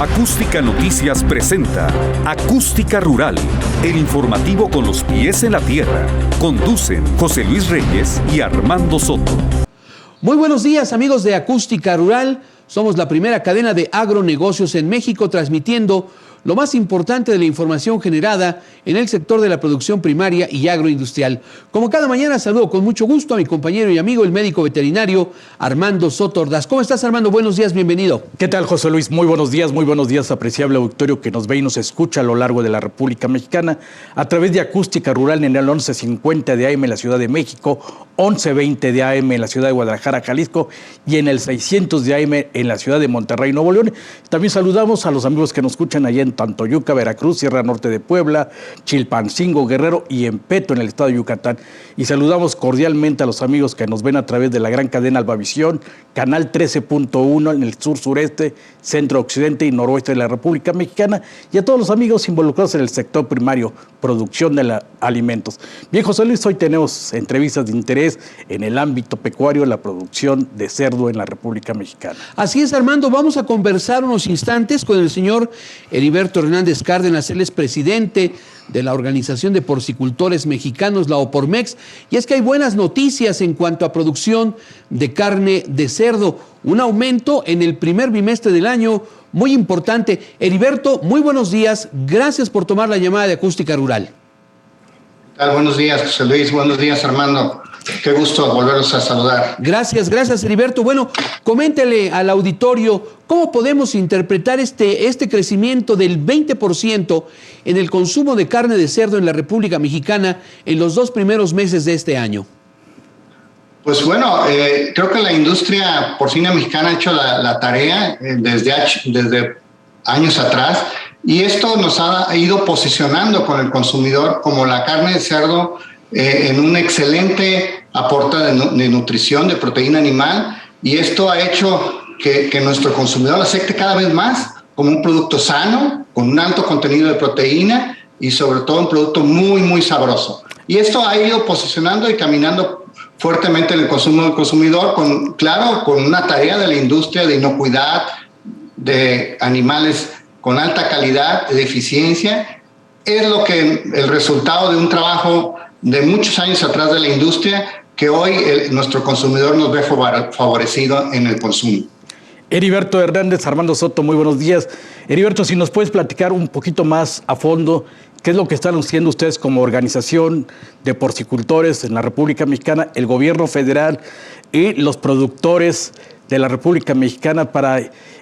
Acústica Noticias presenta Acústica Rural, el informativo con los pies en la tierra. Conducen José Luis Reyes y Armando Soto. Muy buenos días, amigos de Acústica Rural. Somos la primera cadena de agronegocios en México, transmitiendo lo más importante de la información generada en el sector de la producción primaria y agroindustrial. Como cada mañana, saludo con mucho gusto a mi compañero y amigo, el médico veterinario Armando Soto Ordaz. ¿Cómo estás, Armando? Buenos días, bienvenido. ¿Qué tal, José Luis? Muy buenos días, apreciable auditorio que nos ve y nos escucha a lo largo de la República Mexicana a través de Acústica Rural en el 1150 de AM en la Ciudad de México, 1120 de AM en la Ciudad de Guadalajara, Jalisco, y en el 600 de AM en la Ciudad de Monterrey, Nuevo León. También saludamos a los amigos que nos escuchan allá en Tantoyuca, Veracruz, Sierra Norte de Puebla, Chilpancingo, Guerrero y en Peto, en el estado de Yucatán. Y saludamos cordialmente a los amigos que nos ven a través de la gran cadena Albavisión, canal 13.1 en el sur, sureste, centro, occidente y noroeste de la República Mexicana, y a todos los amigos involucrados en el sector primario, producción de alimentos. Bien, José Luis, hoy tenemos entrevistas de interés en el ámbito pecuario, la producción de cerdo en la República Mexicana. Así es, Armando, vamos a conversar unos instantes con el señor Heriberto Hernández Cárdenas. Él es presidente de la Organización de Porcicultores Mexicanos, la OPORMEX, y es que hay buenas noticias en cuanto a producción de carne de cerdo, un aumento en el primer bimestre del año muy importante. Heriberto, muy buenos días, gracias por tomar la llamada de Acústica Rural. ¿Qué tal? Buenos días, José Luis, buenos días, Armando. Qué gusto volverlos a saludar. Gracias, Heriberto. Bueno, coméntele al auditorio cómo podemos interpretar este crecimiento del 20% en el consumo de carne de cerdo en la República Mexicana en los 2 primeros meses de este año. Pues bueno, creo que la industria porcina mexicana ha hecho la tarea desde años atrás, y esto nos ha ido posicionando con el consumidor como la carne de cerdo en un excelente aporte de nutrición, de proteína animal, y esto ha hecho que nuestro consumidor acepte cada vez más como un producto sano, con un alto contenido de proteína y sobre todo un producto muy, muy sabroso. Y esto ha ido posicionando y caminando fuertemente en el consumo del consumidor, con una tarea de la industria de inocuidad, de animales con alta calidad, de eficiencia. Es el resultado de un trabajo de muchos años atrás de la industria, que hoy nuestro consumidor nos ve favorecido en el consumo. Heriberto Hernández, Armando Soto, muy buenos días. Heriberto, si nos puedes platicar un poquito más a fondo, ¿qué es lo que están haciendo ustedes como organización de porcicultores en la República Mexicana, el gobierno federal y los productores de la República Mexicana para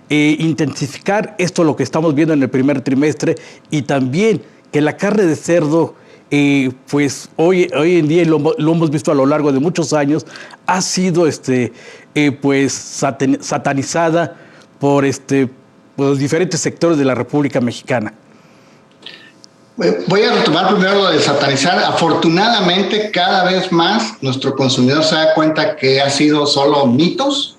intensificar esto, lo que estamos viendo en el primer trimestre, y también que la carne de cerdo, pues hoy en día, lo hemos visto a lo largo de muchos años, ha sido pues satanizada por los diferentes sectores de la República Mexicana? Voy a retomar primero lo de satanizar. Afortunadamente, cada vez más nuestro consumidor se da cuenta que ha sido solo mitos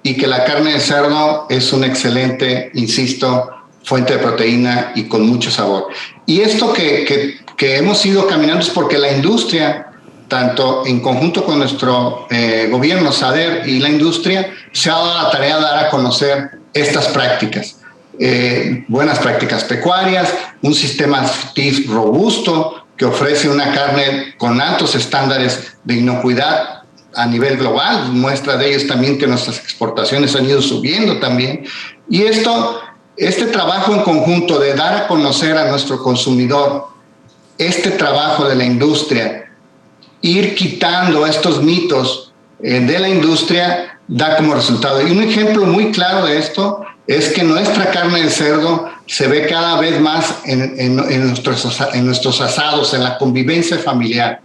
y que la carne de cerdo es un excelente, insisto, fuente de proteína y con mucho sabor. Y esto que hemos ido caminando es porque la industria, tanto en conjunto con nuestro gobierno, SADER, y la industria, se ha dado la tarea de dar a conocer estas prácticas. Buenas prácticas pecuarias, un sistema FIF robusto que ofrece una carne con altos estándares de inocuidad a nivel global. Muestra de ello es también que nuestras exportaciones han ido subiendo también. Y este trabajo en conjunto de dar a conocer a nuestro consumidor este trabajo de la industria, ir quitando estos mitos de la industria, da como resultado. Y un ejemplo muy claro de esto es que nuestra carne de cerdo se ve cada vez más en nuestros asados, en la convivencia familiar.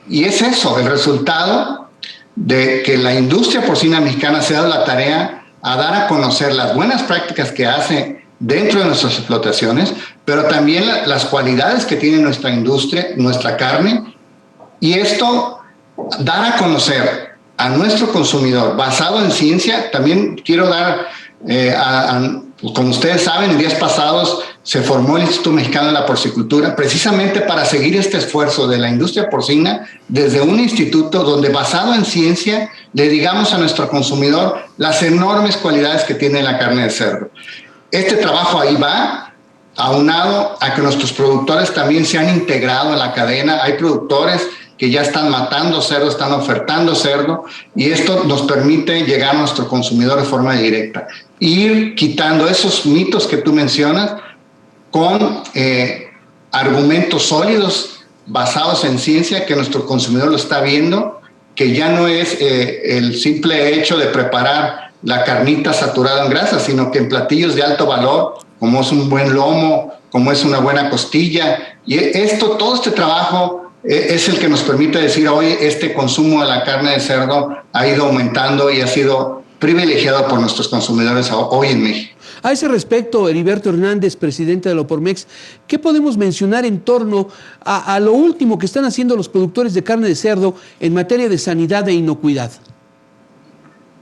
Y es eso, el resultado de que la industria porcina mexicana se ha dado la tarea a dar a conocer las buenas prácticas que hace dentro de nuestras explotaciones, pero también las cualidades que tiene nuestra industria, nuestra carne, y esto dar a conocer a nuestro consumidor basado en ciencia. También quiero dar, como ustedes saben, en días pasados se formó el Instituto Mexicano de la Porcicultura precisamente para seguir este esfuerzo de la industria porcina desde un instituto donde, basado en ciencia, le digamos a nuestro consumidor las enormes cualidades que tiene la carne de cerdo. Este trabajo ahí va, aunado a que nuestros productores también se han integrado en la cadena. Hay productores que ya están matando cerdo, están ofertando cerdo, y esto nos permite llegar a nuestro consumidor de forma directa. Ir quitando esos mitos que tú mencionas con argumentos sólidos basados en ciencia, que nuestro consumidor lo está viendo, que ya no es el simple hecho de preparar la carnita saturada en grasa, sino que en platillos de alto valor, como es un buen lomo, como es una buena costilla. Y todo este trabajo es el que nos permite decir hoy este consumo de la carne de cerdo ha ido aumentando y ha sido privilegiado por nuestros consumidores hoy en México. A ese respecto, Heriberto Hernández, presidente de la Opormex, ¿qué podemos mencionar en torno a lo último que están haciendo los productores de carne de cerdo en materia de sanidad e inocuidad?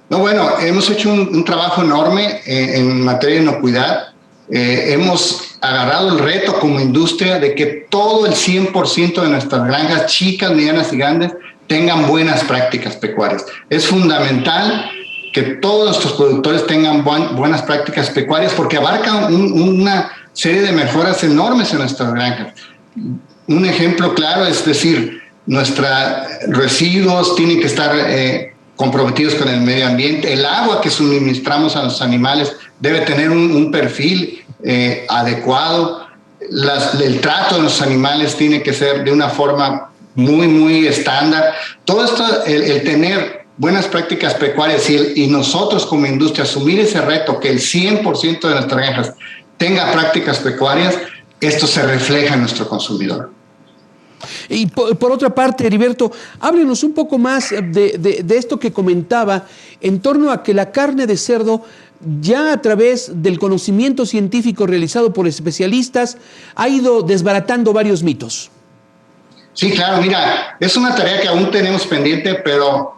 No, bueno, hemos hecho un trabajo enorme en materia de inocuidad. Hemos agarrado el reto como industria de que todo el 100% de nuestras granjas, chicas, medianas y grandes, tengan buenas prácticas pecuarias. Es fundamental que todos nuestros productores tengan buenas prácticas pecuarias, porque abarcan una serie de mejoras enormes en nuestras granjas. Un ejemplo claro es decir, nuestros residuos tienen que estar comprometidos con el medio ambiente. El agua que suministramos a los animales debe tener un perfil adecuado. El trato de los animales tiene que ser de una forma muy, muy estándar. Todo esto, el tener buenas prácticas pecuarias y nosotros como industria asumir ese reto, que el 100% de nuestras granjas tenga prácticas pecuarias, esto se refleja en nuestro consumidor. Y por otra parte, Heriberto, háblenos un poco más de esto que comentaba en torno a que la carne de cerdo, ya a través del conocimiento científico realizado por especialistas, ha ido desbaratando varios mitos. Sí, claro, mira, es una tarea que aún tenemos pendiente, pero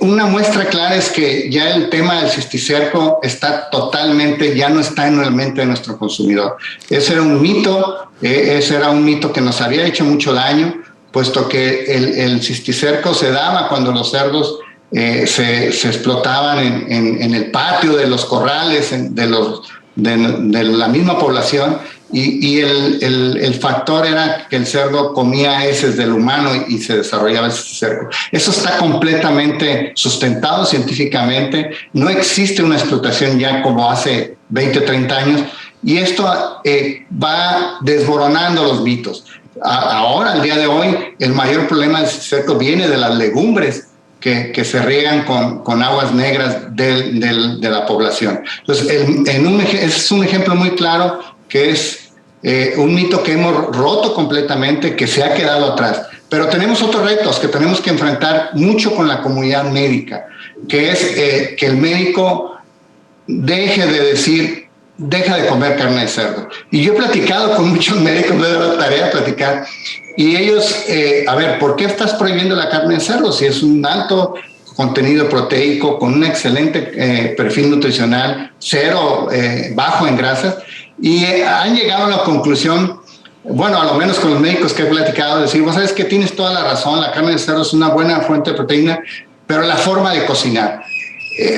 una muestra clara es que ya el tema del cisticerco está totalmente, ya no está en la mente de nuestro consumidor. Ese era un mito que nos había hecho mucho daño, puesto que el cisticerco se daba cuando los cerdos se explotaban en el patio de los corrales, de la misma población, y el factor era que el cerdo comía heces del humano y se desarrollaba el cisticerco. Eso está completamente sustentado científicamente. No existe una explotación ya como hace 20, 30 años, y esto va desboronando los mitos. Ahora, al día de hoy, el mayor problema del cisticerco viene de las legumbres que se riegan con aguas negras de la población. Entonces, ese es un ejemplo muy claro que es un mito que hemos roto completamente, que se ha quedado atrás. Pero tenemos otros retos que tenemos que enfrentar mucho con la comunidad médica, que es que el médico deje de comer carne de cerdo. Y yo he platicado con muchos médicos, me he dado la tarea de platicar, y ellos, ¿por qué estás prohibiendo la carne de cerdo? Si es un alto contenido proteico, con un excelente perfil nutricional, bajo en grasas, y han llegado a la conclusión, bueno, a lo menos con los médicos que he platicado, decir, vos sabes que tienes toda la razón, la carne de cerdo es una buena fuente de proteína, pero la forma de cocinar.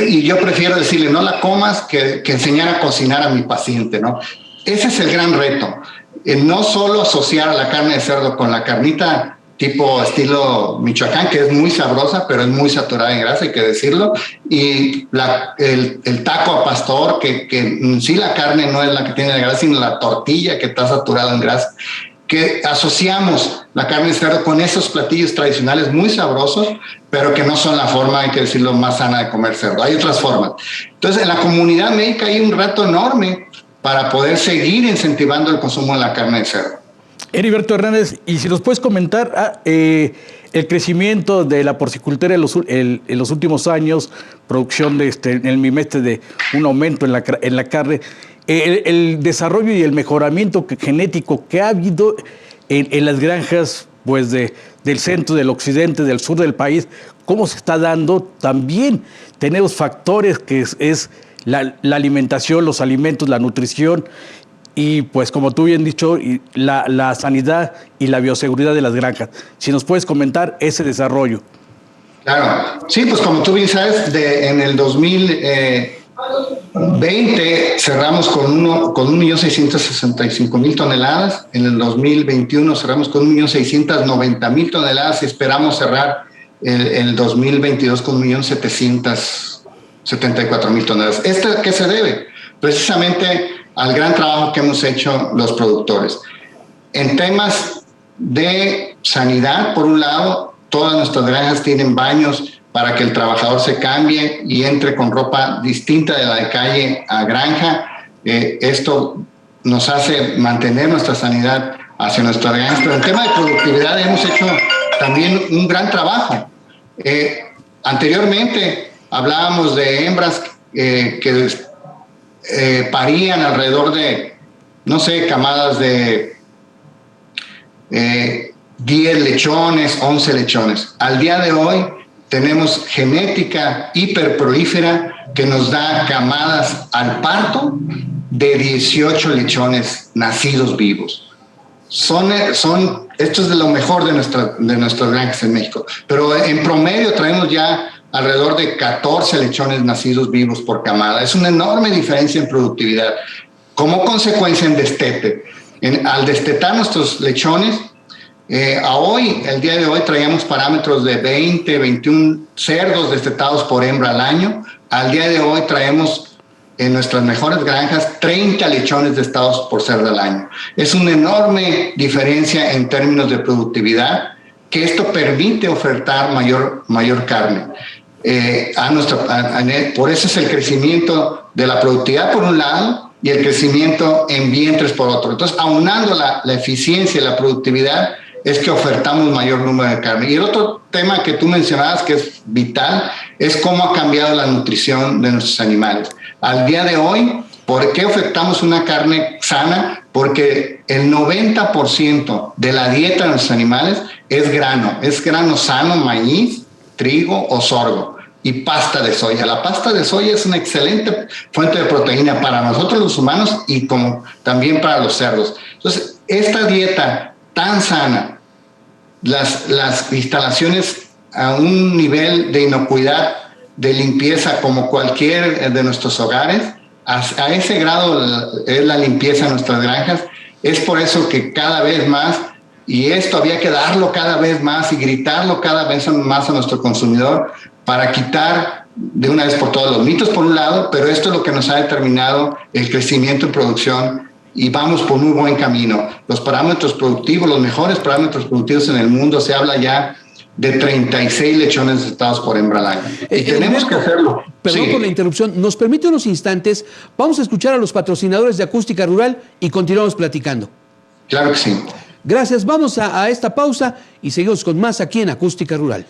Y yo prefiero decirle, no la comas, que enseñar a cocinar a mi paciente, ¿no? Ese es el gran reto. No solo asociar a la carne de cerdo con la carnita tipo estilo Michoacán, que es muy sabrosa, pero es muy saturada en grasa, hay que decirlo, y el taco a pastor, que en sí la carne no es la que tiene la grasa, sino la tortilla que está saturada en grasa, que asociamos la carne de cerdo con esos platillos tradicionales muy sabrosos, pero que no son la forma, hay que decirlo, más sana de comer cerdo. Hay otras formas. Entonces, en la comunidad médica hay un reto enorme para poder seguir incentivando el consumo de la carne de cerdo. Heriberto Hernández, y si nos puedes comentar el crecimiento de la porcicultura en los últimos años, producción en el bimestre de un aumento en la carne, el desarrollo y el mejoramiento genético que ha habido en las granjas pues del centro, del occidente, del sur del país, ¿cómo se está dando? También tenemos factores que es la alimentación, los alimentos, la nutrición, y pues como tú bien dicho, la sanidad y la bioseguridad de las granjas. Si nos puedes comentar ese desarrollo. Claro, sí, pues como tú bien sabes, en el 2000 20 cerramos con 1.665.000 toneladas. En el 2021 cerramos con 1.690.000 toneladas y esperamos cerrar el 2022 con 1.774.000 toneladas. ¿Esto a qué se debe? Precisamente al gran trabajo que hemos hecho los productores. En temas de sanidad, por un lado, todas nuestras granjas tienen baños para que el trabajador se cambie y entre con ropa distinta de la de calle a granja. Esto nos hace mantener nuestra sanidad hacia nuestras granjas. Pero en tema de productividad hemos hecho también un gran trabajo. Anteriormente hablábamos de hembras que parían alrededor de, no sé, camadas de 10 lechones, 11 lechones. Al día de hoy tenemos genética hiperprolífera que nos da camadas al parto de 18 lechones nacidos vivos. Esto es de lo mejor de nuestras granjas en México. Pero en promedio traemos ya alrededor de 14 lechones nacidos vivos por camada. Es una enorme diferencia en productividad. Como consecuencia en destete. Al destetar nuestros lechones, el día de hoy traíamos parámetros de 20, 21 cerdos destetados por hembra al año. Al día de hoy traemos en nuestras mejores granjas 30 lechones destetados por cerdo al año. Es una enorme diferencia en términos de productividad, que esto permite ofertar mayor carne. Por eso es el crecimiento de la productividad por un lado y el crecimiento en vientres por otro. Entonces, aunando la eficiencia y la productividad, es que ofertamos mayor número de carne. Y el otro tema que tú mencionabas, que es vital, es cómo ha cambiado la nutrición de nuestros animales. Al día de hoy, ¿por qué ofertamos una carne sana? Porque el 90% de la dieta de nuestros animales es grano sano, maíz, trigo o sorgo, y pasta de soya. La pasta de soya es una excelente fuente de proteína para nosotros los humanos y como también para los cerdos. Entonces, esta dieta tan sana, las instalaciones a un nivel de inocuidad, de limpieza como cualquier de nuestros hogares, a ese grado es la limpieza de nuestras granjas. Es por eso que cada vez más, y esto había que darlo cada vez más y gritarlo cada vez más a nuestro consumidor para quitar de una vez por todas los mitos por un lado, pero esto es lo que nos ha determinado el crecimiento en producción. Y vamos por un buen camino. Los parámetros productivos, los mejores parámetros productivos en el mundo, se habla ya de 36 lechones destetados por hembra al año. Y tenemos que hacerlo. Perdón por la interrupción. ¿Nos permite unos instantes? Vamos a escuchar a los patrocinadores de Acústica Rural y continuamos platicando. Claro que sí. Gracias. Vamos a esta pausa y seguimos con más aquí en Acústica Rural.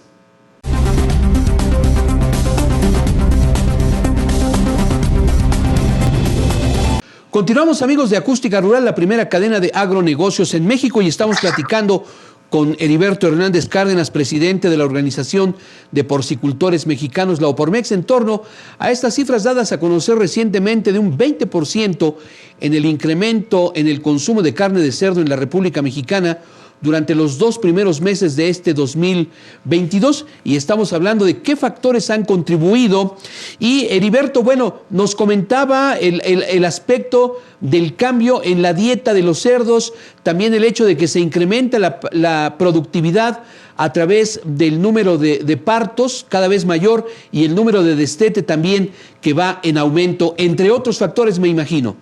Continuamos, amigos de Acústica Rural, la primera cadena de agronegocios en México, y estamos platicando con Heriberto Hernández Cárdenas, presidente de la Organización de Porcicultores Mexicanos, la OPORMEX, en torno a estas cifras dadas a conocer recientemente de un 20% en el incremento en el consumo de carne de cerdo en la República Mexicana durante los 2 primeros meses de este 2022, y estamos hablando de qué factores han contribuido. Y Heriberto, bueno, nos comentaba el aspecto del cambio en la dieta de los cerdos, también el hecho de que se incrementa la productividad a través del número de partos cada vez mayor y el número de destete también que va en aumento, entre otros factores, me imagino.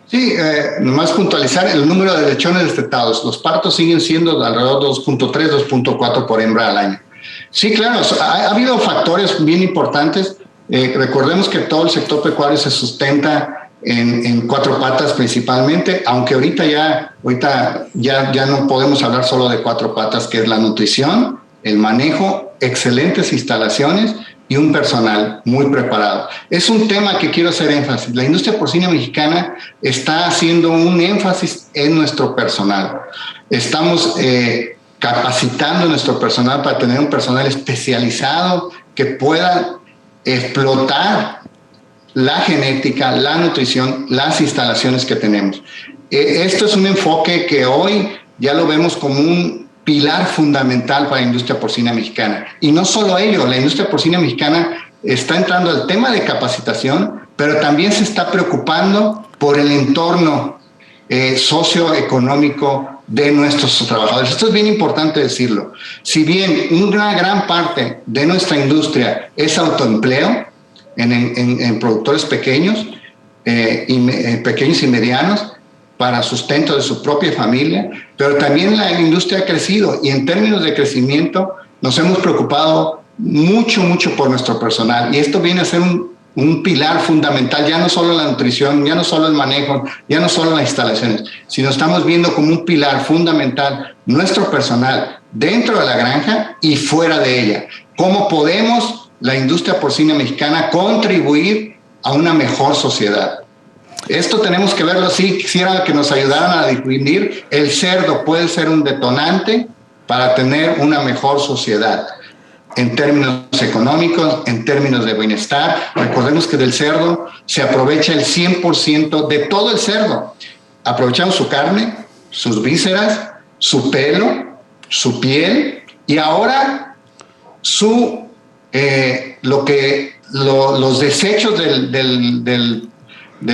Sí, nomás puntualizar el número de lechones destetados. Los partos siguen siendo alrededor de 2.3, 2.4 por hembra al año. Sí, claro, ha habido factores bien importantes. Recordemos que todo el sector pecuario se sustenta en 4 patas principalmente, aunque ahorita ya no podemos hablar solo de 4 patas, que es la nutrición, el manejo, excelentes instalaciones y un personal muy preparado. Es un tema que quiero hacer énfasis. La industria porcina mexicana está haciendo un énfasis en nuestro personal. Estamos capacitando a nuestro personal para tener un personal especializado que pueda explotar la genética, la nutrición, las instalaciones que tenemos. Esto es un enfoque que hoy ya lo vemos como un pilar fundamental para la industria porcina mexicana. Y no solo ello, la industria porcina mexicana está entrando el tema de capacitación, pero también se está preocupando por el entorno socioeconómico de nuestros trabajadores. Esto es bien importante decirlo. Si bien una gran parte de nuestra industria es autoempleo en productores pequeños, pequeños y medianos, para sustento de su propia familia, pero también la industria ha crecido, y en términos de crecimiento nos hemos preocupado mucho por nuestro personal, y esto viene a ser un pilar fundamental, ya no solo la nutrición, ya no solo el manejo, ya no solo las instalaciones, sino estamos viendo como un pilar fundamental nuestro personal dentro de la granja y fuera de ella. ¿Cómo podemos, la industria porcina mexicana, contribuir a una mejor sociedad? Esto tenemos que verlo así. Quisiera que nos ayudaran a definir. El cerdo puede ser un detonante para tener una mejor sociedad en términos económicos, en términos de bienestar. Recordemos que del cerdo se aprovecha el 100% de todo el cerdo. Aprovechamos su carne, sus vísceras, su pelo, su piel, y ahora los desechos del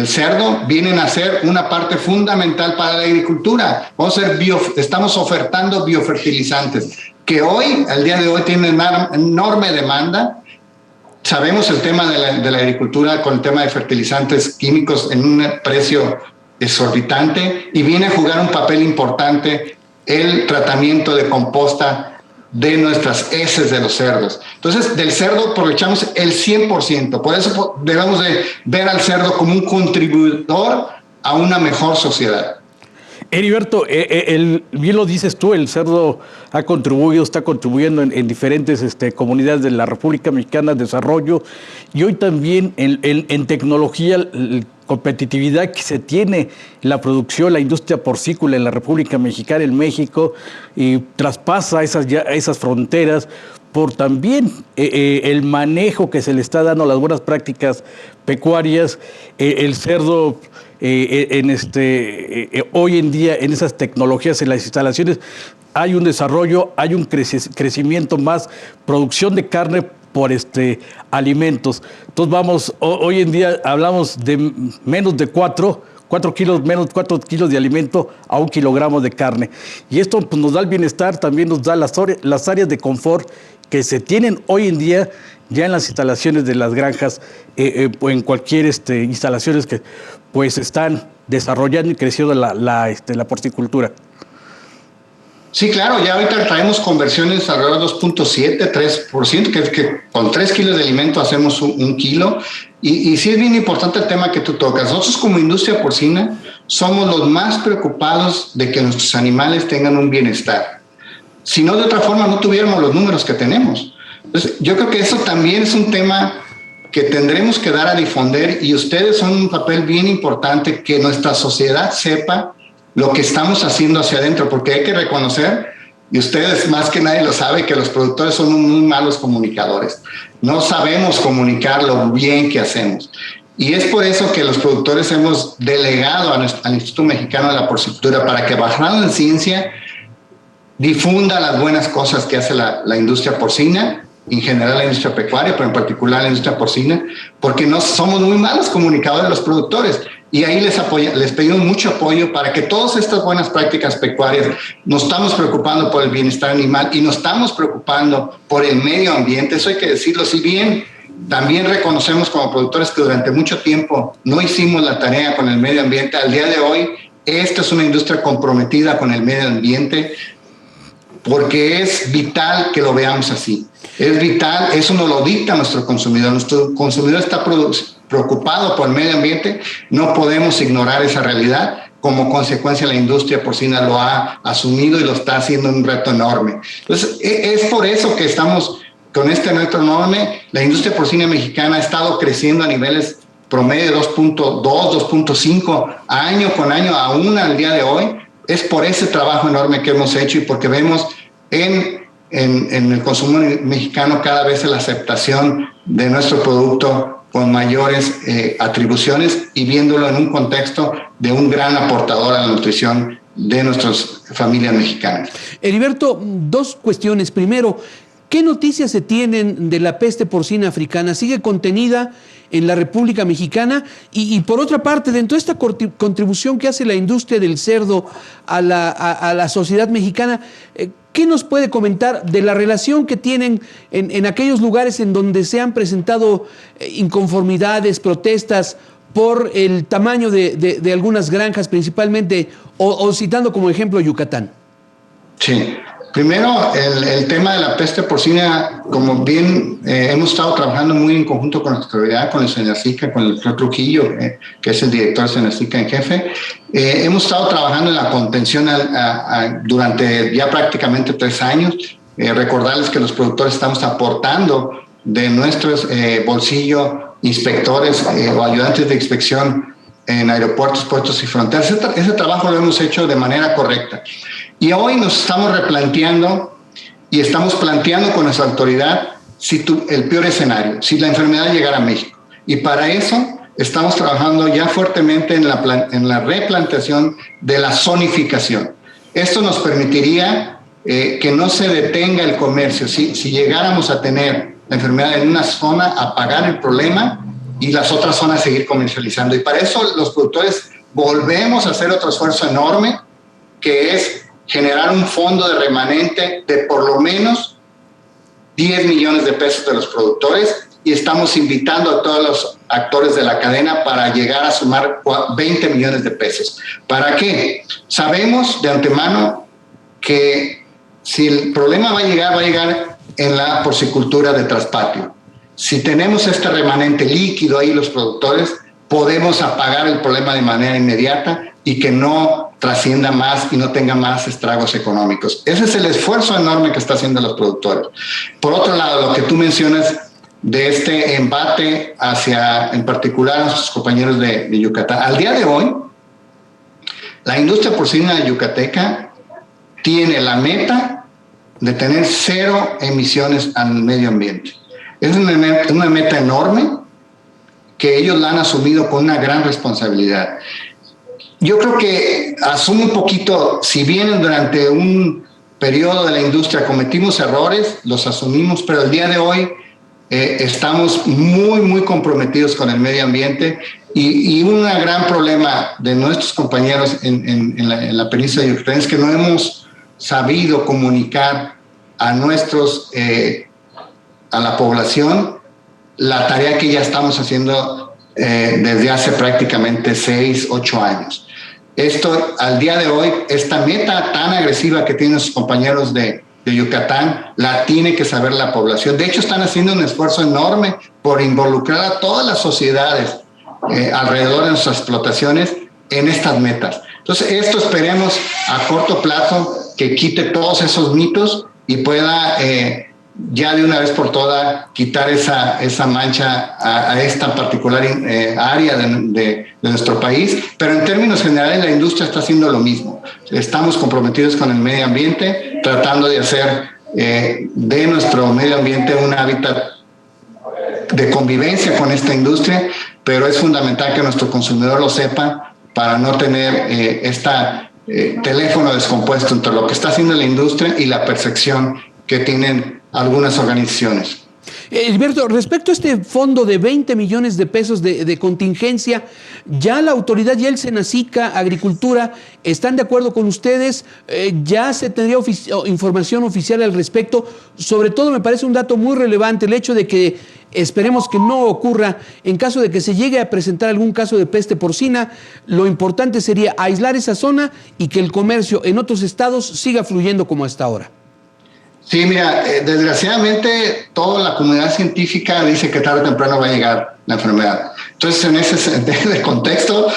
cerdo vienen a ser una parte fundamental para la agricultura. Estamos ofertando biofertilizantes que hoy, al día de hoy, tienen una enorme demanda. Sabemos el tema de la agricultura con el tema de fertilizantes químicos en un precio exorbitante, y viene a jugar un papel importante el tratamiento de composta de nuestras heces de los cerdos. Entonces, del cerdo aprovechamos el 100%. Por eso debemos de ver al cerdo como un contribuidor a una mejor sociedad. Heriberto, bien lo dices tú, el cerdo está contribuyendo en diferentes comunidades de la República Mexicana, desarrollo, y hoy también en tecnología, competitividad que se tiene la producción, la industria porcícola en la República Mexicana, en México, y traspasa esas fronteras por también el manejo que se le está dando a las buenas prácticas pecuarias. El cerdo hoy en día en esas tecnologías, en las instalaciones, hay un desarrollo, hay un crecimiento más, producción de carne por alimentos. Entonces hoy en día hablamos de menos de 4 kilos de alimento a 1 kilogramo de carne. Y esto pues, nos da el bienestar, también nos da las áreas de confort que se tienen hoy en día ya en las instalaciones de las granjas, en cualquier instalaciones que pues están desarrollando y creciendo la porcicultura. Sí, claro, ya ahorita traemos conversiones alrededor de 2.7, 3%, que con 3 kilos de alimento hacemos 1 kilo. Y sí es bien importante el tema que tú tocas. Nosotros como industria porcina somos los más preocupados de que nuestros animales tengan un bienestar. Si no, de otra forma no tuviéramos los números que tenemos. Entonces, yo creo que eso también es un tema que tendremos que dar a difundir, y ustedes son un papel bien importante, que nuestra sociedad sepa lo que estamos haciendo hacia adentro, porque hay que reconocer, y ustedes más que nadie lo saben, que los productores son muy malos comunicadores. No sabemos comunicar lo bien que hacemos. Y es por eso que los productores hemos delegado al Instituto Mexicano de la Porcicultura para que, basado en ciencia, difunda las buenas cosas que hace la industria porcina, en general la industria pecuaria, pero en particular la industria porcina, porque no somos muy malos comunicadores de los productores. Y ahí les pedimos mucho apoyo para que todas estas buenas prácticas pecuarias, nos estamos preocupando por el bienestar animal y nos estamos preocupando por el medio ambiente. Eso hay que decirlo. Si bien también reconocemos como productores que durante mucho tiempo no hicimos la tarea con el medio ambiente, al día de hoy esta es una industria comprometida con el medio ambiente, porque es vital que lo veamos así. Es vital, eso nos lo dicta nuestro consumidor. Nuestro consumidor está preocupado por el medio ambiente, no podemos ignorar esa realidad. Como consecuencia, la industria porcina lo ha asumido y lo está haciendo un reto enorme. Entonces, es por eso que estamos con este reto enorme. La industria porcina mexicana ha estado creciendo a niveles promedio de 2.2, 2.5 año con año, aún al día de hoy. Es por ese trabajo enorme que hemos hecho y porque vemos en el consumo mexicano cada vez la aceptación de nuestro producto con mayores atribuciones, y viéndolo en un contexto de un gran aportador a la nutrición de nuestras familias mexicanas. Heriberto, dos cuestiones. Primero, ¿Qué noticias se tienen de la peste porcina africana? ¿Sigue contenida en la República Mexicana? Y por otra parte, dentro de esta contribución que hace la industria del cerdo a la sociedad mexicana, ¿qué nos puede comentar de la relación que tienen en aquellos lugares en donde se han presentado inconformidades, protestas por el tamaño de algunas granjas principalmente, o citando como ejemplo Yucatán? Sí. Primero, el tema de la peste porcina, como bien hemos estado trabajando muy en conjunto con la autoridad, con el Senacica, con el doctor Trujillo, que es el director del Senacica en jefe. Hemos estado trabajando en la contención durante ya prácticamente 3 años. Recordarles que los productores estamos aportando de nuestro bolsillo inspectores o ayudantes de inspección en aeropuertos, puertos y fronteras. Ese trabajo lo hemos hecho de manera correcta. Y hoy nos estamos replanteando y estamos planteando con nuestra autoridad el peor escenario, si la enfermedad llegara a México. Y para eso estamos trabajando ya fuertemente en la replanteación de la zonificación. Esto nos permitiría que no se detenga el comercio. Si llegáramos a tener la enfermedad en una zona, apagar el problema y las otras zonas seguir comercializando. Y para eso los productores volvemos a hacer otro esfuerzo enorme, que es generar un fondo de remanente de por lo menos 10 millones de pesos de los productores, y estamos invitando a todos los actores de la cadena para llegar a sumar 20 millones de pesos. ¿Para qué? Sabemos de antemano que si el problema va a llegar en la porcicultura de traspatio. Si tenemos este remanente líquido ahí los productores, podemos apagar el problema de manera inmediata y que no trascienda más y no tenga más estragos económicos. Ese es el esfuerzo enorme que están haciendo los productores. Por otro lado, lo que tú mencionas de este embate hacia, en particular, a nuestros compañeros de Yucatán. Al día de hoy, la industria porcina yucateca tiene la meta de tener 0 emisiones al medio ambiente. Es una meta enorme que ellos la han asumido con una gran responsabilidad. Yo creo que asume un poquito, si bien durante un periodo de la industria cometimos errores, los asumimos, pero el día de hoy estamos muy, muy comprometidos con el medio ambiente, y un gran problema de nuestros compañeros en la península de Yucatán es que no hemos sabido comunicar a a la población la tarea que ya estamos haciendo desde hace prácticamente 6, 8 años. Esto, al día de hoy, esta meta tan agresiva que tienen sus compañeros de Yucatán, la tiene que saber la población. De hecho, están haciendo un esfuerzo enorme por involucrar a todas las sociedades alrededor de nuestras explotaciones en estas metas. Entonces, esto esperemos a corto plazo que quite todos esos mitos y pueda ya de una vez por todas quitar esa mancha a esta particular área de nuestro país. Pero en términos generales, la industria está haciendo lo mismo. Estamos comprometidos con el medio ambiente, tratando de hacer de nuestro medio ambiente un hábitat de convivencia con esta industria, pero es fundamental que nuestro consumidor lo sepa para no tener teléfono descompuesto entre lo que está haciendo la industria y la percepción que tienen algunas organizaciones. Heriberto, respecto a este fondo de 20 millones de pesos de contingencia, ¿ya la autoridad, ya el Senacica, Agricultura, están de acuerdo con ustedes? ¿Ya se tendría información oficial al respecto? Sobre todo me parece un dato muy relevante el hecho de que esperemos que no ocurra en caso de que se llegue a presentar algún caso de peste porcina. Lo importante sería aislar esa zona y que el comercio en otros estados siga fluyendo como hasta ahora. Sí, mira, desgraciadamente toda la comunidad científica dice que tarde o temprano va a llegar la enfermedad. Entonces, en ese contexto,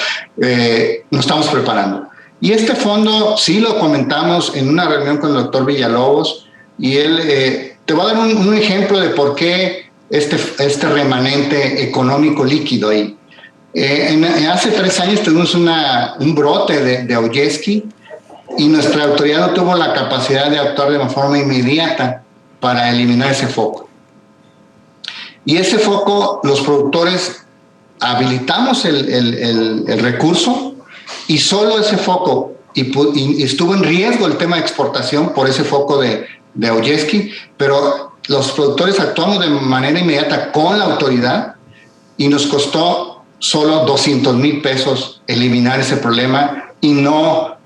nos estamos preparando. Y este fondo sí lo comentamos en una reunión con el doctor Villalobos, y él te va a dar un ejemplo de por qué este remanente económico líquido ahí. Hace 3 años tuvimos un brote de Auyeski, y nuestra autoridad no tuvo la capacidad de actuar de forma inmediata para eliminar ese foco. Y ese foco, los productores habilitamos el recurso, y solo ese foco, y estuvo en riesgo el tema de exportación por ese foco de Auyeski, pero los productores actuamos de manera inmediata con la autoridad y nos costó solo 200,000 pesos eliminar ese problema y no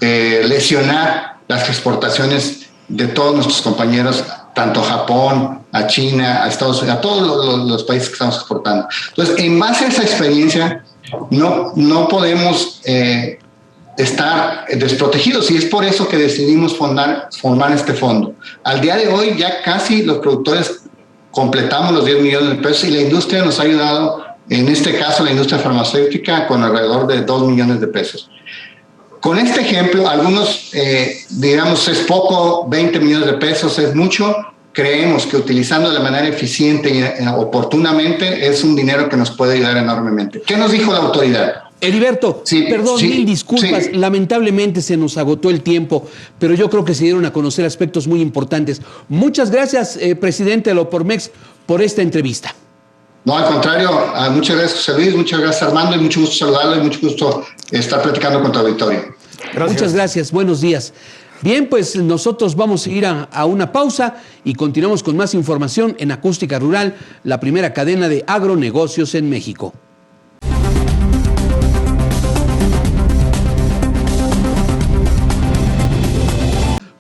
lesionar las exportaciones de todos nuestros compañeros, tanto a Japón, a China, a Estados Unidos, a todos los países que estamos exportando. Entonces, en base a esa experiencia, no podemos estar desprotegidos, y es por eso que decidimos formar este fondo. Al día de hoy ya casi los productores completamos los 10 millones de pesos y la industria nos ha ayudado, en este caso la industria farmacéutica, con alrededor de 2 millones de pesos. Con este ejemplo, algunos digamos es poco, 20 millones de pesos es mucho. Creemos que utilizando de manera eficiente y oportunamente es un dinero que nos puede ayudar enormemente. ¿Qué nos dijo la autoridad? Heriberto, perdón, mil disculpas, lamentablemente se nos agotó el tiempo, pero yo creo que se dieron a conocer aspectos muy importantes. Muchas gracias, presidente de la Opormex, por esta entrevista. No, al contrario, muchas gracias, José Luis, muchas gracias, Armando, y mucho gusto saludarlo y mucho gusto estar platicando con tu auditorio. Gracias. Muchas gracias, buenos días. Bien, pues nosotros vamos a ir a una pausa y continuamos con más información en Acústica Rural, la primera cadena de agronegocios en México.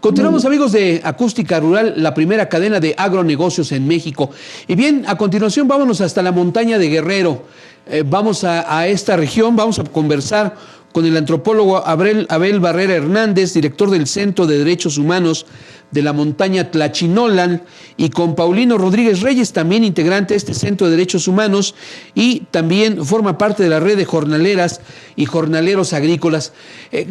Continuamos, amigos de Acústica Rural, la primera cadena de agronegocios en México. Y bien, a continuación vámonos hasta la montaña de Guerrero. Vamos a esta región, vamos a conversar con el antropólogo Abel Barrera Hernández, director del Centro de Derechos Humanos de la montaña Tlachinolan, y con Paulino Rodríguez Reyes, también integrante de este Centro de Derechos Humanos y también forma parte de la red de jornaleras y jornaleros agrícolas.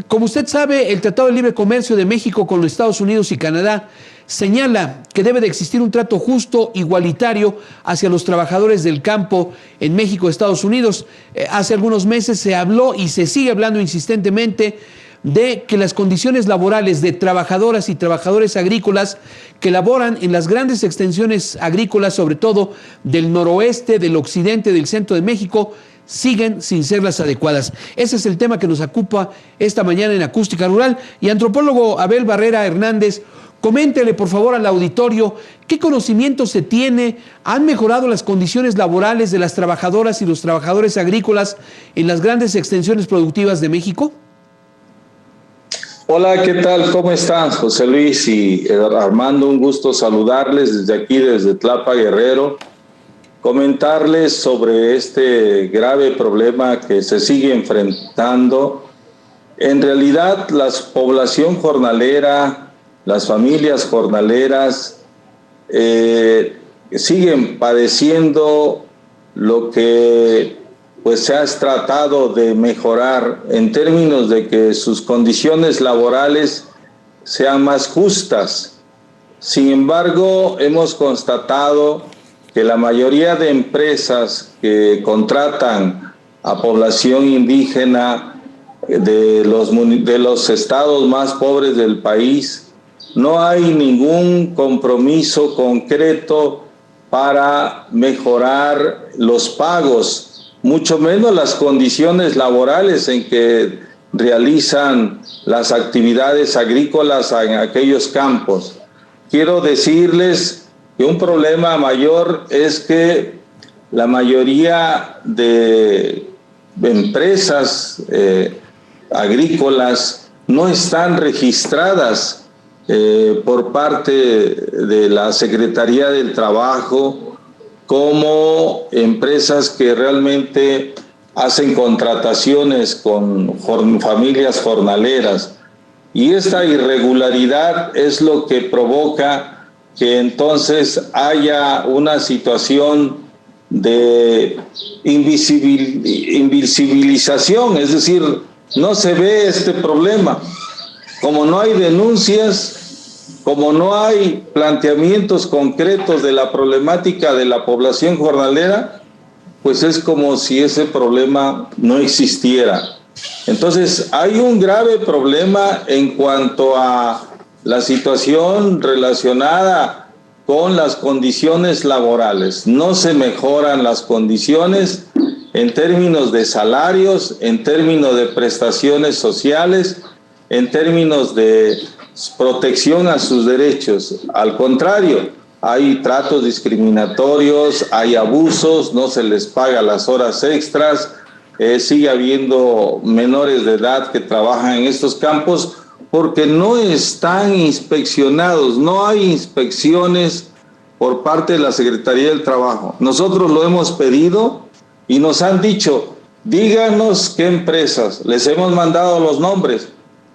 Como usted sabe, el Tratado de Libre Comercio de México con los Estados Unidos y Canadá señala que debe de existir un trato justo, igualitario hacia los trabajadores del campo en México y Estados Unidos. Hace algunos meses se habló y se sigue hablando insistentemente de que las condiciones laborales de trabajadoras y trabajadores agrícolas que laboran en las grandes extensiones agrícolas, sobre todo del noroeste, del occidente, del centro de México, siguen sin ser las adecuadas. Ese es el tema que nos ocupa esta mañana en Acústica Rural. Y antropólogo Abel Barrera Hernández, coméntele por favor al auditorio qué conocimiento se tiene, han mejorado las condiciones laborales de las trabajadoras y los trabajadores agrícolas en las grandes extensiones productivas de México. Hola, ¿qué tal? ¿Cómo están, José Luis y Armando? Un gusto saludarles desde aquí, desde Tlapa, Guerrero. Comentarles sobre este grave problema que se sigue enfrentando. En realidad, la población jornalera, las familias jornaleras siguen padeciendo lo que pues se ha tratado de mejorar en términos de que sus condiciones laborales sean más justas. Sin embargo, hemos constatado que la mayoría de empresas que contratan a población indígena de los estados más pobres del país, no hay ningún compromiso concreto para mejorar los pagos, mucho menos las condiciones laborales en que realizan las actividades agrícolas en aquellos campos. Quiero decirles que un problema mayor es que la mayoría de empresas agrícolas no están registradas por parte de la Secretaría del Trabajo como empresas que realmente hacen contrataciones con familias jornaleras. Y esta irregularidad es lo que provoca que entonces haya una situación de invisibilización, es decir, no se ve este problema. Como no hay denuncias, como no hay planteamientos concretos de la problemática de la población jornalera, pues es como si ese problema no existiera. Entonces, hay un grave problema en cuanto a la situación relacionada con las condiciones laborales. No se mejoran las condiciones en términos de salarios, en términos de prestaciones sociales, en términos de protección a sus derechos. Al contrario, hay tratos discriminatorios, hay abusos, no se les paga las horas extras, sigue habiendo menores de edad que trabajan en estos campos porque no están inspeccionados, no hay inspecciones por parte de la Secretaría del Trabajo. Nosotros lo hemos pedido y nos han dicho, díganos qué empresas, les hemos mandado los nombres.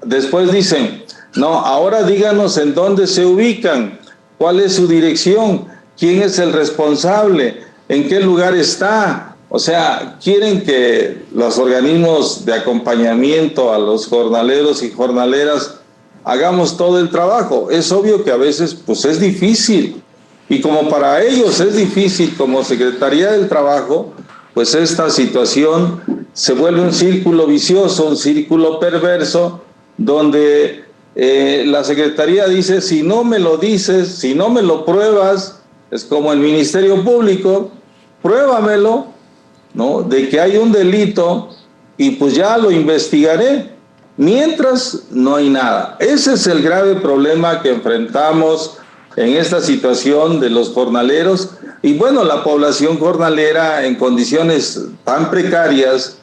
Después dicen, no, ahora díganos en dónde se ubican, cuál es su dirección, quién es el responsable, en qué lugar está. O sea, quieren que los organismos de acompañamiento a los jornaleros y jornaleras hagamos todo el trabajo. Es obvio que a veces pues es difícil. Y como para ellos es difícil como Secretaría del Trabajo, pues esta situación se vuelve un círculo vicioso, un círculo perverso, donde la Secretaría dice, si no me lo dices, si no me lo pruebas, es como el Ministerio Público, pruébamelo, ¿no? De que hay un delito y pues ya lo investigaré. Mientras no hay nada. Ese es el grave problema que enfrentamos en esta situación de los jornaleros. Y bueno, la población jornalera en condiciones tan precarias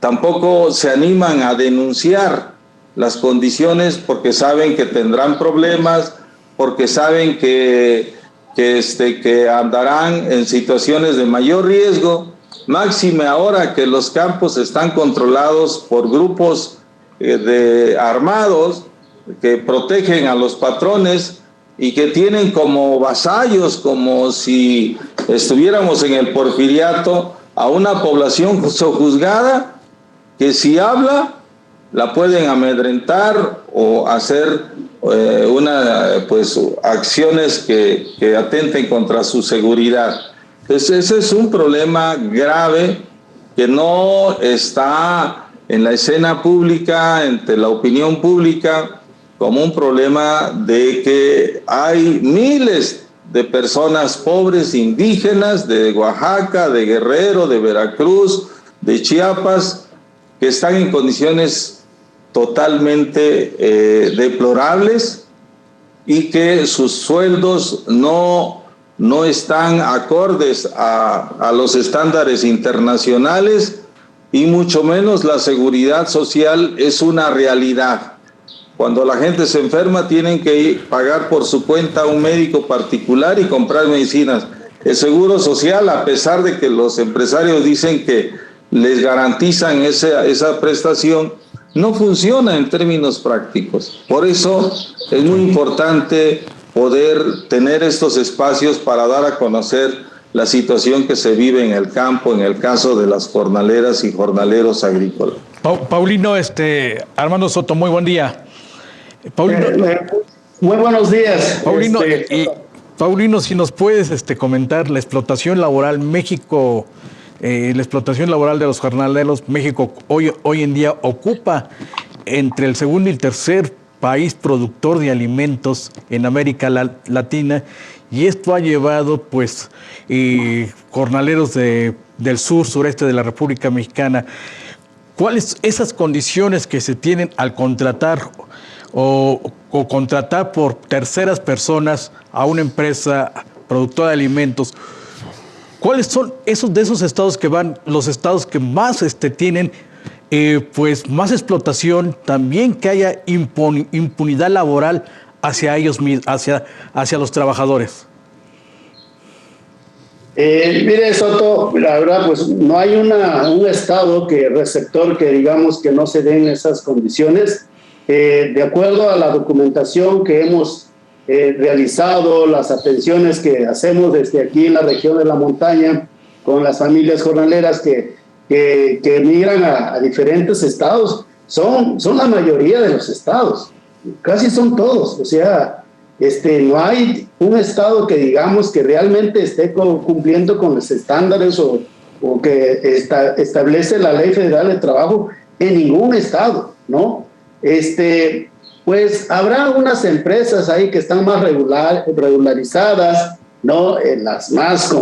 tampoco se animan a denunciar las condiciones porque saben que tendrán problemas, porque saben que andarán en situaciones de mayor riesgo, máxime ahora que los campos están controlados por grupos armados que protegen a los patrones y que tienen como vasallos, como si estuviéramos en el porfiriato, a una población sojuzgada que si habla la pueden amedrentar o hacer acciones que atenten contra su seguridad. Entonces ese es un problema grave que no está en la escena pública, entre la opinión pública, como un problema de que hay miles de personas pobres, indígenas, de Oaxaca, de Guerrero, de Veracruz, de Chiapas, que están en condiciones totalmente deplorables y que sus sueldos no están acordes a los estándares internacionales y mucho menos la seguridad social es una realidad. Cuando la gente se enferma tienen que pagar por su cuenta a un médico particular y comprar medicinas. El seguro social, a pesar de que los empresarios dicen que les garantizan esa prestación, no funciona en términos prácticos. Por eso es muy importante poder tener estos espacios para dar a conocer la situación que se vive en el campo, en el caso de las jornaleras y jornaleros agrícolas. Paulino, Armando Soto, muy buen día. Paulino, muy buenos días. Paulino, si nos puedes comentar la explotación laboral México, la explotación laboral de los jornaleros, México hoy en día ocupa entre el segundo y el tercer país productor de alimentos en América Latina, y esto ha llevado pues jornaleros del sureste de la República Mexicana. ¿Cuáles esas condiciones que se tienen al contratar o contratar por terceras personas a una empresa productora de alimentos? ¿Cuáles son esos estados que van, los estados que más tienen pues más explotación, también que haya impunidad laboral hacia ellos mismos, hacia los trabajadores? Mire, Soto, la verdad, pues no hay un estado receptor que digamos que no se den esas condiciones. De acuerdo a la documentación que hemos realizado, las atenciones que hacemos desde aquí en la región de la montaña con las familias jornaleras que migran a diferentes estados, son la mayoría de los estados, casi son todos. O sea, no hay un estado que digamos que realmente esté cumpliendo con los estándares o que establece la Ley Federal de Trabajo en ningún estado, ¿no? Pues habrá unas empresas ahí que están más regularizadas, ¿no? Las más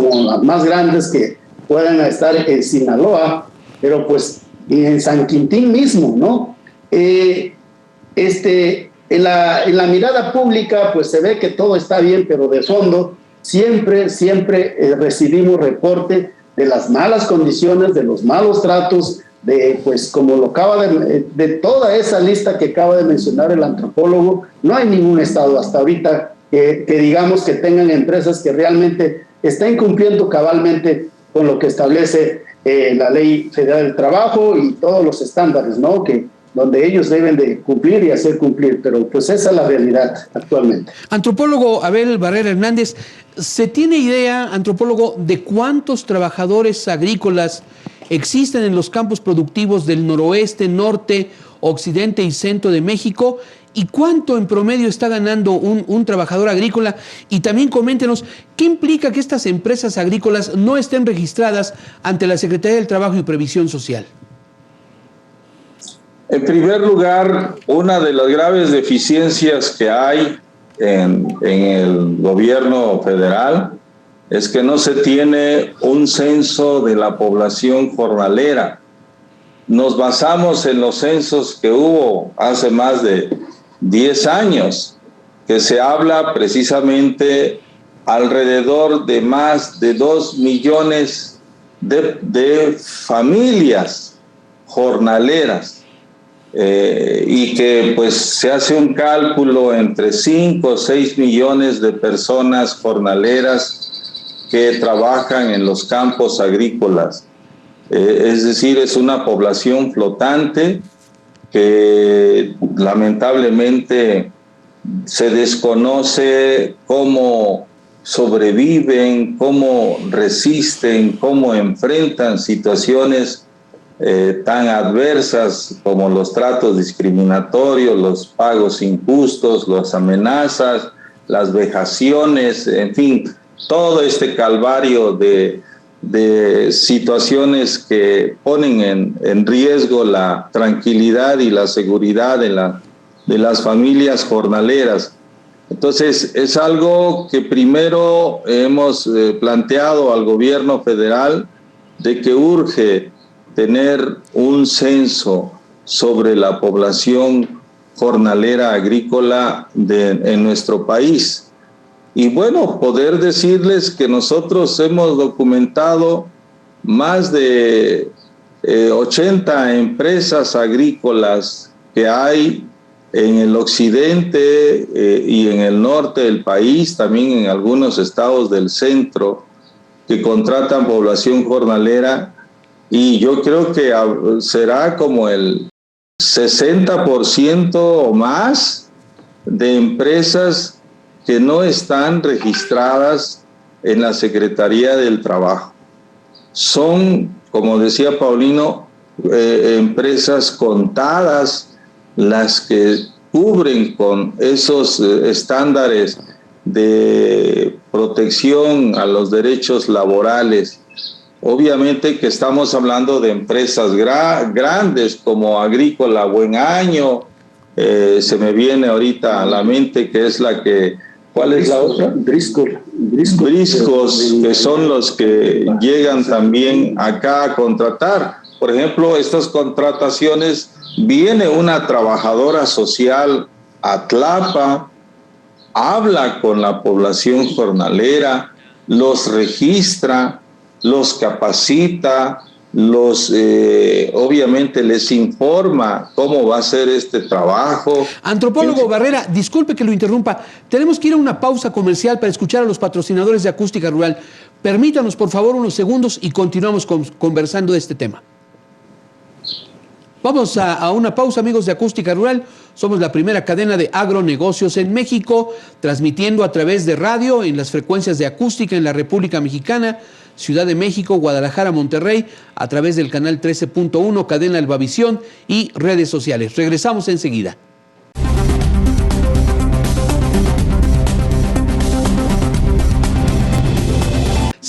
grandes que puedan estar en Sinaloa, pero pues y en San Quintín mismo, ¿no? En la mirada pública pues se ve que todo está bien, pero de fondo siempre recibimos reporte de las malas condiciones, de los malos tratos, de, pues como lo acaba de toda esa lista que acaba de mencionar el antropólogo. No hay ningún estado hasta ahorita que digamos que tengan empresas que realmente estén cumpliendo cabalmente con lo que establece la Ley Federal del Trabajo y todos los estándares, ¿no?, que donde ellos deben de cumplir y hacer cumplir, pero pues esa es la realidad actualmente. Antropólogo Abel Barrera Hernández, ¿se tiene idea, antropólogo, de cuántos trabajadores agrícolas existen en los campos productivos del noroeste, norte, occidente y centro de México? ¿Y cuánto en promedio está ganando un trabajador agrícola? Y también coméntenos, ¿qué implica que estas empresas agrícolas no estén registradas ante la Secretaría del Trabajo y Previsión Social? En primer lugar, una de las graves deficiencias que hay en el gobierno federal es que no se tiene un censo de la población jornalera. Nos basamos en los censos que hubo hace más de 10 años, que se habla precisamente alrededor de más de 2 millones de familias jornaleras. Y que pues se hace un cálculo entre 5 o 6 millones de personas jornaleras que trabajan en los campos agrícolas. Es decir, es una población flotante que lamentablemente se desconoce cómo sobreviven, cómo resisten, cómo enfrentan situaciones tan adversas como los tratos discriminatorios, los pagos injustos, las amenazas, las vejaciones, en fin, todo este calvario de situaciones que ponen en riesgo la tranquilidad y la seguridad de las familias jornaleras. Entonces, es algo que primero hemos planteado al gobierno federal de que urge tener un censo sobre la población jornalera agrícola en nuestro país. Y bueno, poder decirles que nosotros hemos documentado más de 80 empresas agrícolas que hay en el occidente y en el norte del país, también en algunos estados del centro, que contratan población jornalera. Y yo creo que será como el 60% o más de empresas que no están registradas en la Secretaría del Trabajo. Son, como decía Paulino, empresas contadas las que cubren con esos estándares de protección a los derechos laborales. Obviamente que estamos hablando de empresas grandes como Agrícola Buen Año, se me viene ahorita a la mente que es la que... ¿Cuál es la otra? Briscos, que son los que llegan también acá a contratar. Por ejemplo, estas contrataciones, viene una trabajadora social a Tlapa, habla con la población jornalera, los registra, los capacita, obviamente les informa cómo va a ser este trabajo. Antropólogo Barrera, disculpe que lo interrumpa. Tenemos que ir a una pausa comercial para escuchar a los patrocinadores de Acústica Rural. Permítanos, por favor, unos segundos y continuamos conversando de este tema. Vamos a una pausa, amigos de Acústica Rural. Somos la primera cadena de agronegocios en México, transmitiendo a través de radio en las frecuencias de acústica en la República Mexicana, Ciudad de México, Guadalajara, Monterrey, a través del canal 13.1, cadena Albavisión y redes sociales. Regresamos enseguida.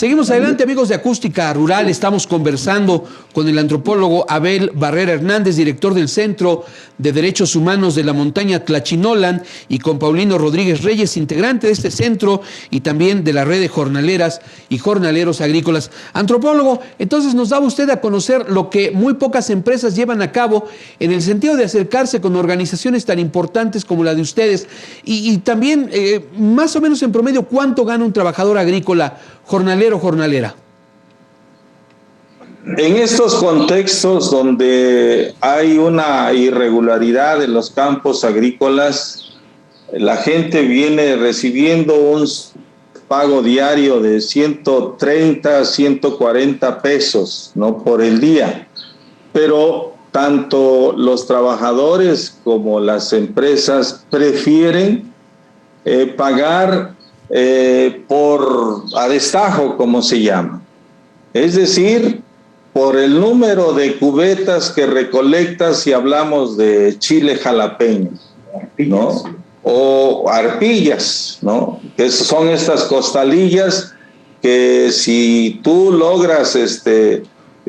Seguimos adelante, amigos de Acústica Rural. Estamos conversando con el antropólogo Abel Barrera Hernández, director del Centro de Derechos Humanos de la Montaña Tlachinolan, y con Paulino Rodríguez Reyes, integrante de este centro y también de la red de jornaleras y jornaleros agrícolas. Antropólogo, entonces nos daba usted a conocer lo que muy pocas empresas llevan a cabo en el sentido de acercarse con organizaciones tan importantes como la de ustedes y también más o menos en promedio, ¿cuánto gana un trabajador agrícola, jornalero o jornalera? En estos contextos donde hay una irregularidad en los campos agrícolas, la gente viene recibiendo un pago diario de 130, 140 pesos, ¿no?, por el día. Pero tanto los trabajadores como las empresas prefieren pagar por a destajo, como se llama. Es decir, por el número de cubetas que recolectas si hablamos de chile jalapeño, ¿no? O arpillas, ¿no? Que son estas costalillas que si tú logras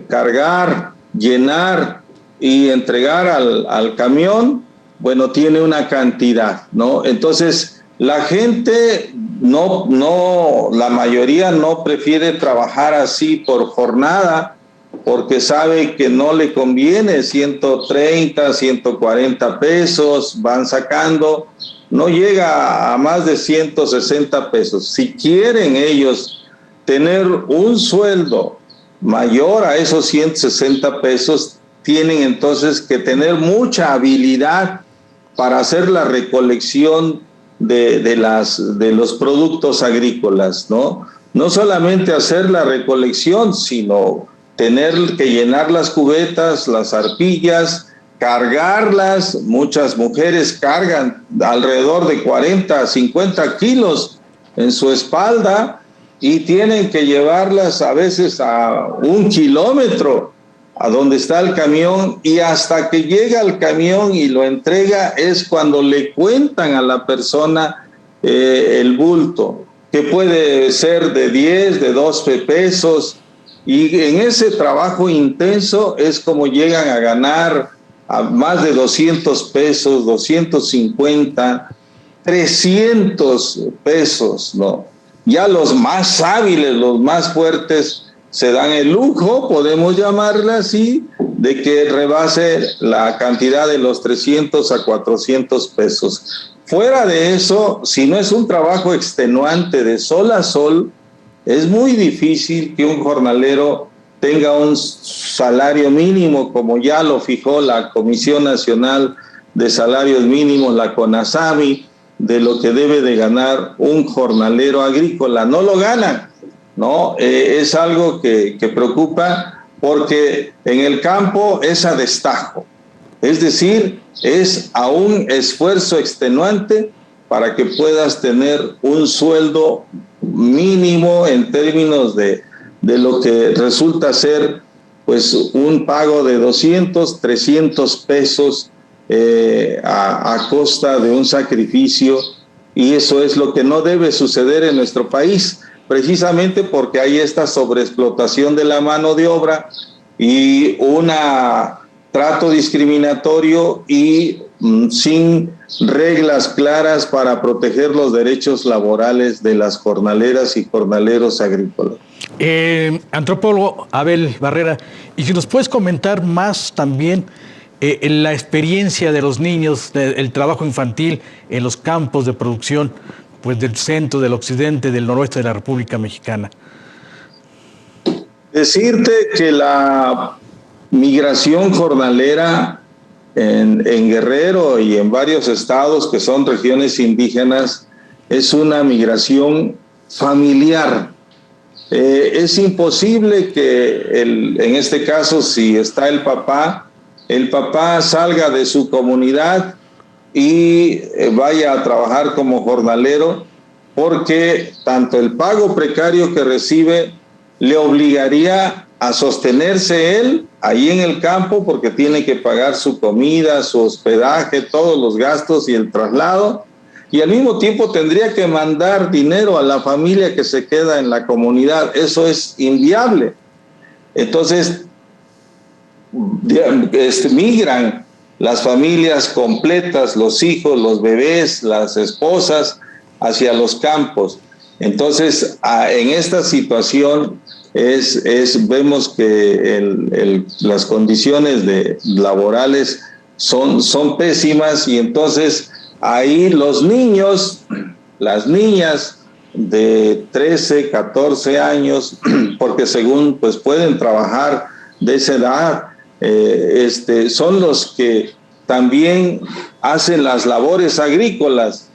cargar, llenar y entregar al camión, bueno, tiene una cantidad, ¿no? Entonces, la gente la mayoría no prefiere trabajar así por jornada porque sabe que no le conviene. 130, 140 pesos van sacando, no llega a más de 160 pesos. Si quieren ellos tener un sueldo mayor a esos 160 pesos, tienen entonces que tener mucha habilidad para hacer la recolección de los productos agrícolas, ¿no? No solamente hacer la recolección, sino tener que llenar las cubetas, las arpillas, cargarlas. Muchas mujeres cargan alrededor de 40 a 50 kilos en su espalda y tienen que llevarlas a veces a 1 kilómetro a donde está el camión, y hasta que llega el camión y lo entrega es cuando le cuentan a la persona el bulto, que puede ser de 10, de 12 pesos, y en ese trabajo intenso es como llegan a ganar a más de 200 pesos, 250, 300 pesos, ¿no? Ya los más hábiles, los más fuertes, se dan el lujo, podemos llamarla así, de que rebase la cantidad de los 300 a 400 pesos. Fuera de eso, si no es un trabajo extenuante de sol a sol, es muy difícil que un jornalero tenga un salario mínimo, como ya lo fijó la Comisión Nacional de Salarios Mínimos, la CONASAMI, de lo que debe de ganar un jornalero agrícola. No lo ganan. ¿No? Es algo que preocupa, porque en el campo es a destajo, es decir, es a un esfuerzo extenuante para que puedas tener un sueldo mínimo en términos de lo que resulta ser pues un pago de 200, 300 pesos a costa de un sacrificio, y eso es lo que no debe suceder en nuestro país, precisamente porque hay esta sobreexplotación de la mano de obra y un trato discriminatorio y sin reglas claras para proteger los derechos laborales de las jornaleras y jornaleros agrícolas. Antropólogo Abel Barrera, y si nos puedes comentar más también la experiencia de los niños, el trabajo infantil en los campos de producción, pues del centro, del occidente, del noroeste de la República Mexicana. Decirte que la migración jornalera en Guerrero y en varios estados que son regiones indígenas es una migración familiar. Es imposible que en este caso, si está el papá salga de su comunidad y vaya a trabajar como jornalero, porque tanto el pago precario que recibe le obligaría a sostenerse él ahí en el campo, porque tiene que pagar su comida, su hospedaje, todos los gastos y el traslado, y al mismo tiempo tendría que mandar dinero a la familia que se queda en la comunidad. Eso es inviable. Entonces, migran las familias completas, los hijos, los bebés, las esposas, hacia los campos. Entonces, en esta situación vemos que las condiciones laborales son pésimas, y entonces ahí los niños, las niñas de 13, 14 años, porque según pues pueden trabajar de esa edad, son los que también hacen las labores agrícolas.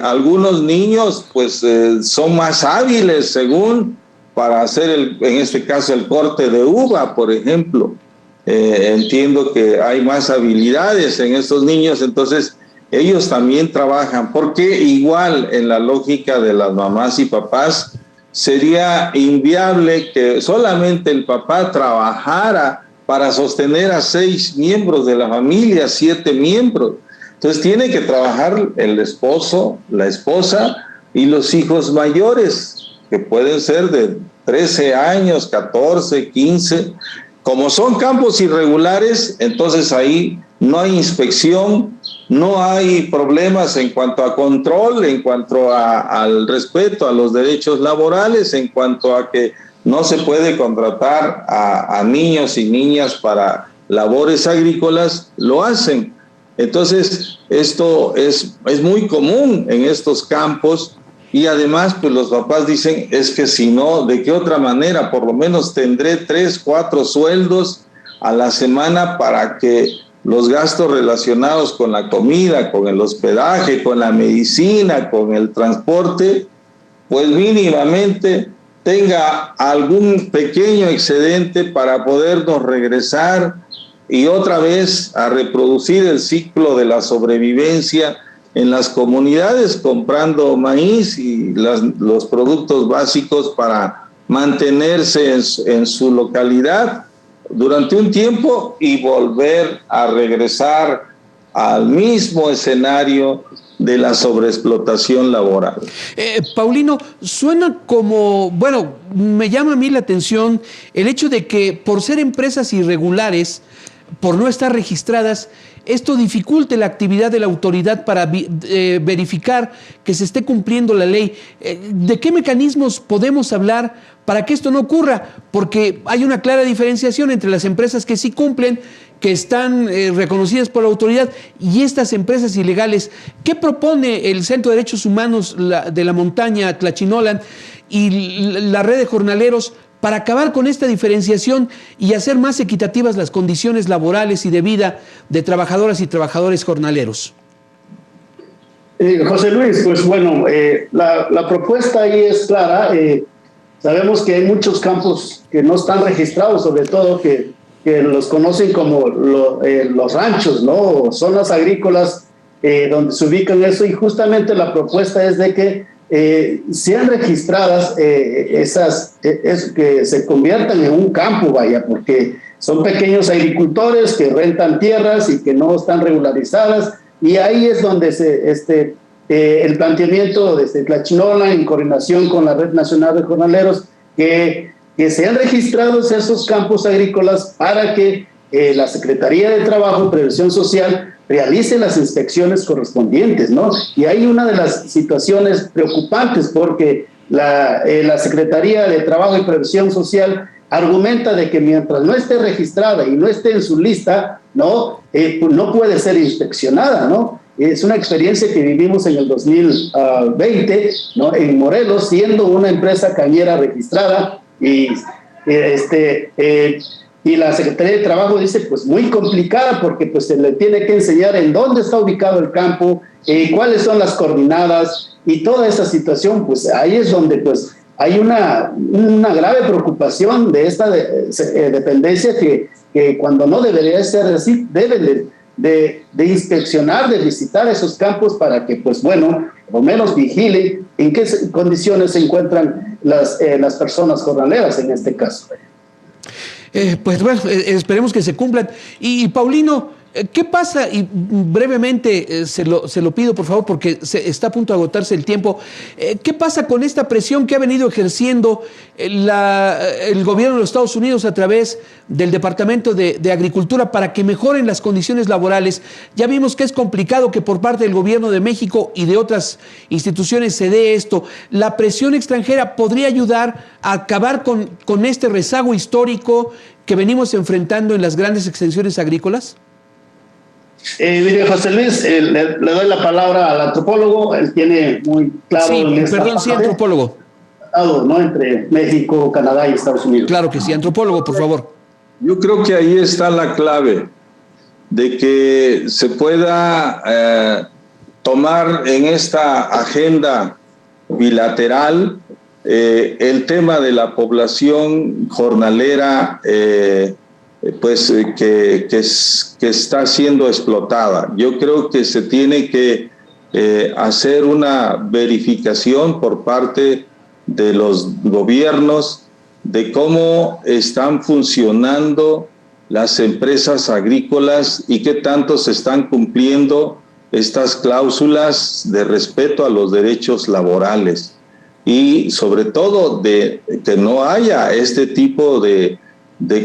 Algunos niños pues son más hábiles según para hacer en este caso el corte de uva, por ejemplo. Entiendo que hay más habilidades en estos niños, entonces ellos también trabajan, porque igual en la lógica de las mamás y papás sería inviable que solamente el papá trabajara para sostener a 6 miembros de la familia, 7 miembros. Entonces tiene que trabajar el esposo, la esposa y los hijos mayores, que pueden ser de 13 años, 14, 15. Como son campos irregulares, entonces ahí no hay inspección, no hay problemas en cuanto a control, en cuanto al respeto a los derechos laborales, en cuanto a que no se puede contratar a niños y niñas para labores agrícolas, lo hacen. Entonces, esto es muy común en estos campos, y además, pues los papás dicen, es que si no, ¿de qué otra manera? Por lo menos tendré 3, 4 sueldos a la semana para que los gastos relacionados con la comida, con el hospedaje, con la medicina, con el transporte, pues mínimamente tenga algún pequeño excedente para podernos regresar y otra vez a reproducir el ciclo de la sobrevivencia en las comunidades, comprando maíz y los productos básicos para mantenerse en su localidad durante un tiempo y volver a regresar al mismo escenario de la sobreexplotación laboral. Paulino, suena como, bueno, me llama a mí la atención el hecho de que por ser empresas irregulares, por no estar registradas, esto dificulte la actividad de la autoridad para verificar que se esté cumpliendo la ley. ¿De qué mecanismos podemos hablar para que esto no ocurra? Porque hay una clara diferenciación entre las empresas que sí cumplen, que están reconocidas por la autoridad, y estas empresas ilegales. ¿Qué propone el Centro de Derechos Humanos de la Montaña Tlachinolan y la red de jornaleros para acabar con esta diferenciación y hacer más equitativas las condiciones laborales y de vida de trabajadoras y trabajadores jornaleros? José Luis, pues bueno, la propuesta ahí es clara. Sabemos que hay muchos campos que no están registrados, sobre todo que los conocen como los ranchos, ¿no? O zonas agrícolas donde se ubican eso, y justamente la propuesta es de que sean registradas que se conviertan en un campo, vaya, porque son pequeños agricultores que rentan tierras y que no están regularizadas, y ahí es donde el planteamiento de Tlachinolan en coordinación con la Red Nacional de Jornaleros, que sean registrados esos campos agrícolas para que la Secretaría de Trabajo y Previsión Social realice las inspecciones correspondientes, ¿no? Y hay una de las situaciones preocupantes porque la Secretaría de Trabajo y Previsión Social argumenta de que mientras no esté registrada y no esté en su lista, no puede ser inspeccionada, ¿no? Es una experiencia que vivimos en el 2020, ¿no? En Morelos, siendo una empresa cañera registrada, y la Secretaría de Trabajo dice, pues muy complicada, porque pues se le tiene que enseñar en dónde está ubicado el campo, cuáles son las coordenadas, y toda esa situación, pues ahí es donde pues hay una grave preocupación de esta dependencia que cuando no debería ser así, deben de inspeccionar, de visitar esos campos para que, pues bueno, por lo menos vigilen en qué condiciones se encuentran las personas jornaleras en este caso. Pues bueno, esperemos que se cumplan. Y Paulino, ¿Qué pasa? Y brevemente se lo pido, por favor, porque está a punto de agotarse el tiempo. ¿Qué pasa con esta presión que ha venido ejerciendo el gobierno de los Estados Unidos a través del Departamento de Agricultura para que mejoren las condiciones laborales? Ya vimos que es complicado que por parte del gobierno de México y de otras instituciones se dé esto. ¿La presión extranjera podría ayudar a acabar con este rezago histórico que venimos enfrentando en las grandes extensiones agrícolas? Mire, José Luis, le doy la palabra al antropólogo. Él tiene muy claro. Sí, perdón, sí, antropólogo. ¿No? Entre México, Canadá y Estados Unidos. Claro que sí, antropólogo, por favor. Yo creo que ahí está la clave de que se pueda tomar en esta agenda bilateral el tema de la población jornalera que está siendo explotada. Yo creo que se tiene que hacer una verificación por parte de los gobiernos de cómo están funcionando las empresas agrícolas y qué tanto se están cumpliendo estas cláusulas de respeto a los derechos laborales y sobre todo de que no haya este tipo de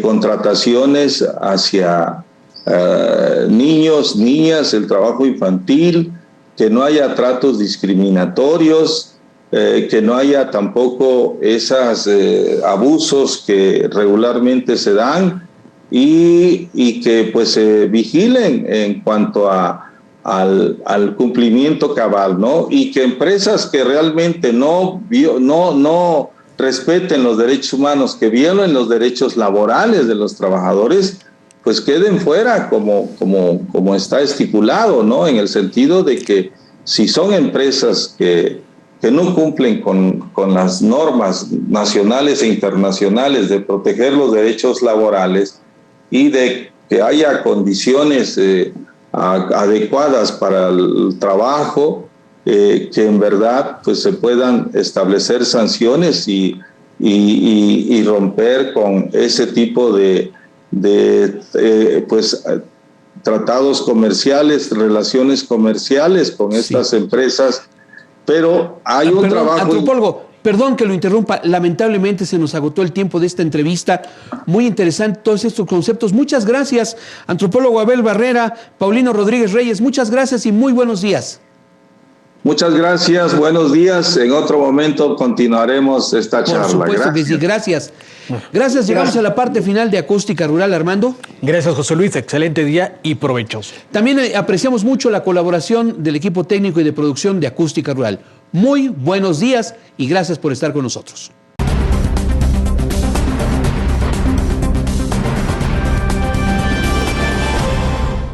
contrataciones hacia niños, niñas, el trabajo infantil, que no haya tratos discriminatorios, que no haya tampoco esos abusos que regularmente se dan y que pues se vigilen en cuanto al cumplimiento cabal, ¿no? Y que empresas que realmente no respeten los derechos humanos, que violen los derechos laborales de los trabajadores, pues queden fuera como está estipulado, ¿no? En el sentido de que si son empresas que no cumplen con las normas nacionales e internacionales de proteger los derechos laborales y de que haya condiciones adecuadas para el trabajo, que en verdad pues se puedan establecer sanciones y romper con ese tipo de tratados comerciales, relaciones comerciales con estas empresas, pero hay un trabajo. Antropólogo, perdón que lo interrumpa, lamentablemente se nos agotó el tiempo de esta entrevista. Muy interesante todos estos conceptos. Muchas gracias, antropólogo Abel Barrera, Paulino Rodríguez Reyes, muchas gracias y muy buenos días. Muchas gracias, buenos días. En otro momento continuaremos esta charla. Por supuesto que sí, gracias. Gracias, llegamos a la parte final de Acústica Rural, Armando. Gracias, José Luis, excelente día y provechoso. También apreciamos mucho la colaboración del equipo técnico y de producción de Acústica Rural. Muy buenos días y gracias por estar con nosotros.